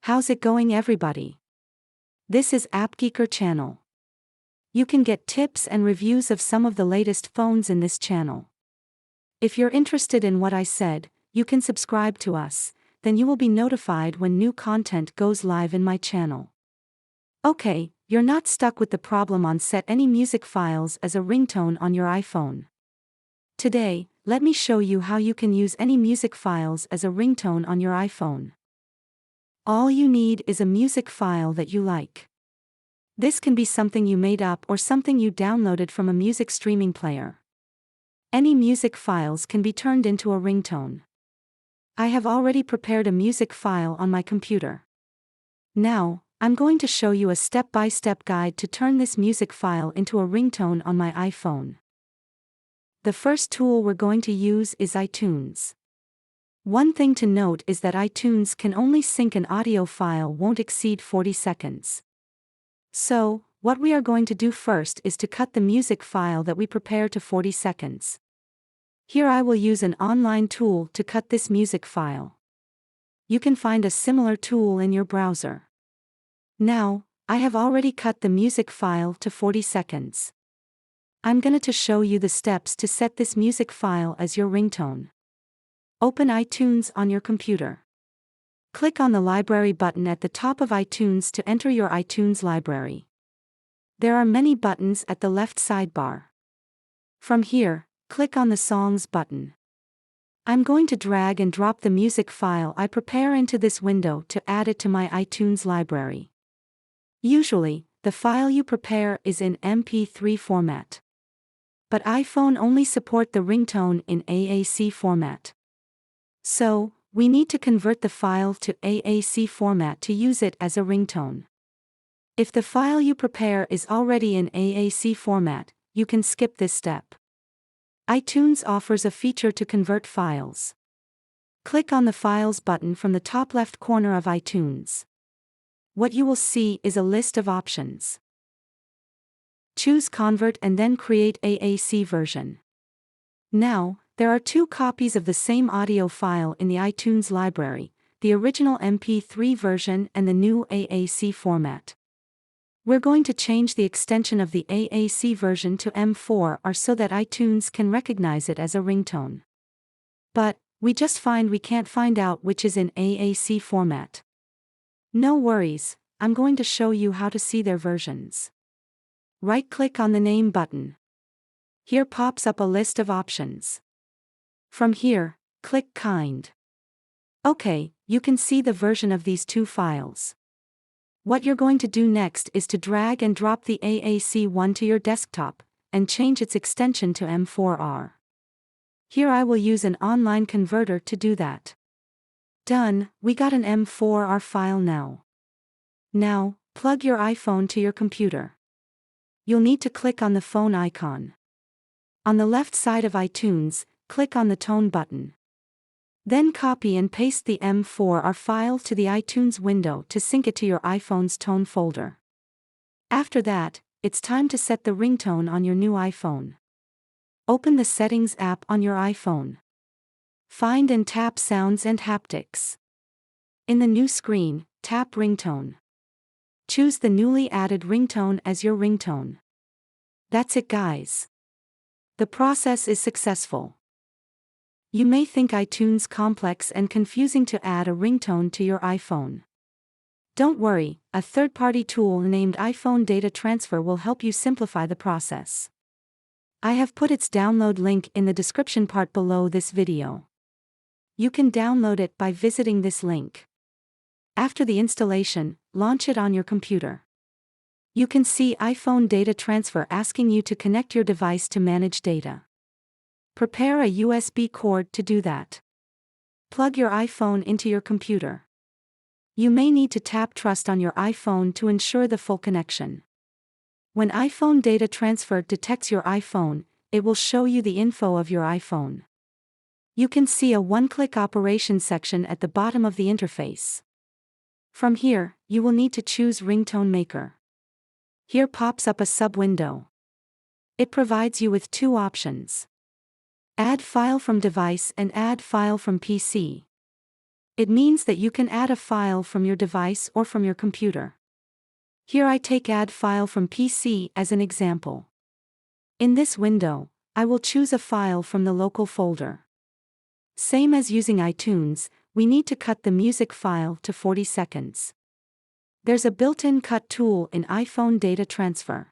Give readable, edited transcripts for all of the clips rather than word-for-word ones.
How's it going, everybody? This is AppGeeker channel. You can get tips and reviews of some of the latest phones in this channel. If you're interested in what I said, you can subscribe to us, then you will be notified when new content goes live in my channel. Okay, you're not stuck with the problem on set any music files as a ringtone on your iPhone. Today, let me show you how you can use any music files as a ringtone on your iPhone. All you need is a music file that you like. This can be something you made up or something you downloaded from a music streaming player. Any music files can be turned into a ringtone. I have already prepared a music file on my computer. Now, I'm going to show you a step-by-step guide to turn this music file into a ringtone on my iPhone. The first tool we're going to use is iTunes. One thing to note is that iTunes can only sync an audio file won't exceed 40 seconds. So, what we are going to do first is to cut the music file that we prepare to 40 seconds. Here I will use an online tool to cut this music file. You can find a similar tool in your browser. Now, I have already cut the music file to 40 seconds. I'm going to show you the steps to set this music file as your ringtone. Open iTunes on your computer. Click on the Library button at the top of iTunes to enter your iTunes library. There are many buttons at the left sidebar. From here, click on the Songs button. I'm going to drag and drop the music file I prepare into this window to add it to my iTunes library. Usually, the file you prepare is in MP3 format. But iPhone only support the ringtone in AAC format. So, we need to convert the file to AAC format to use it as a ringtone. If the file you prepare is already in AAC format, you can skip this step. iTunes offers a feature to convert files. Click on the Files button from the top left corner of iTunes. What you will see is a list of options. Choose Convert and then create AAC version. Now, there are two copies of the same audio file in the iTunes library, the original MP3 version and the new AAC format. We're going to change the extension of the AAC version to M4R so that iTunes can recognize it as a ringtone. But, we just find we can't find out which is in AAC format. No worries, I'm going to show you how to see their versions. Right-click on the Name button. Here pops up a list of options. From here, click Kind. Okay, you can see the version of these two files. What you're going to do next is to drag and drop the AAC one to your desktop, and change its extension to M4R. Here I will use an online converter to do that. Done, we got an M4R file now. Now, plug your iPhone to your computer. You'll need to click on the phone icon. On the left side of iTunes, click on the Tone button. Then copy and paste the M4R file to the iTunes window to sync it to your iPhone's Tone folder. After that, it's time to set the ringtone on your new iPhone. Open the Settings app on your iPhone. Find and tap Sounds and Haptics. In the new screen, tap Ringtone. Choose the newly added ringtone as your ringtone. That's it, guys. The process is successful. You may think iTunes complex and confusing to add a ringtone to your iPhone. Don't worry, a third-party tool named iPhone Data Transfer will help you simplify the process. I have put its download link in the description part below this video. You can download it by visiting this link. After the installation, launch it on your computer. You can see iPhone Data Transfer asking you to connect your device to manage data. Prepare a USB cord to do that. Plug your iPhone into your computer. You may need to tap Trust on your iPhone to ensure the full connection. When iPhone Data Transfer detects your iPhone, it will show you the info of your iPhone. You can see a one-click operation section at the bottom of the interface. From here, you will need to choose Ringtone Maker. Here pops up a sub-window. It provides you with two options. Add file from device and add file from PC. It means that you can add a file from your device or from your computer. Here I take Add File from PC as an example. In this window, I will choose a file from the local folder. Same as using iTunes, we need to cut the music file to 40 seconds. There's a built-in cut tool in iPhone Data Transfer.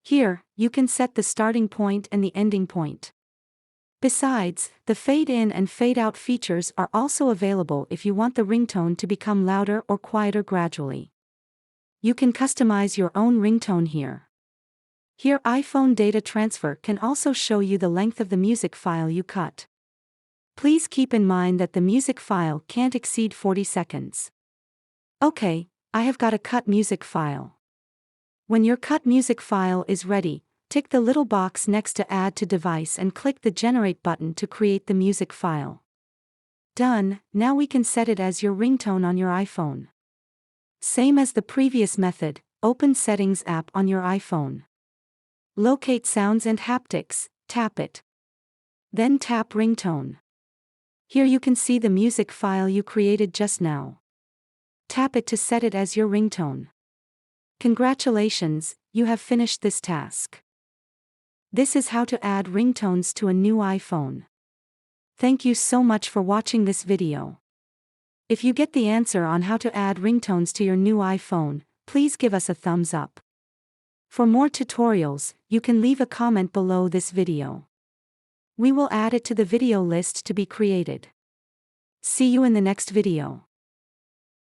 Here, you can set the starting point and the ending point. Besides, the fade-in and fade-out features are also available if you want the ringtone to become louder or quieter gradually. You can customize your own ringtone here. Here iPhone Data Transfer can also show you the length of the music file you cut. Please keep in mind that the music file can't exceed 40 seconds. Okay, I have got a cut music file. When your cut music file is ready, tick the little box next to Add to Device and click the Generate button to create the music file. Done, now we can set it as your ringtone on your iPhone. Same as the previous method, open Settings app on your iPhone. Locate Sounds and Haptics, tap it. Then tap Ringtone. Here you can see the music file you created just now. Tap it to set it as your ringtone. Congratulations, you have finished this task. This is how to add ringtones to a new iPhone. Thank you so much for watching this video. If you get the answer on how to add ringtones to your new iPhone, please give us a thumbs up. For more tutorials, you can leave a comment below this video. We will add it to the video list to be created. See you in the next video.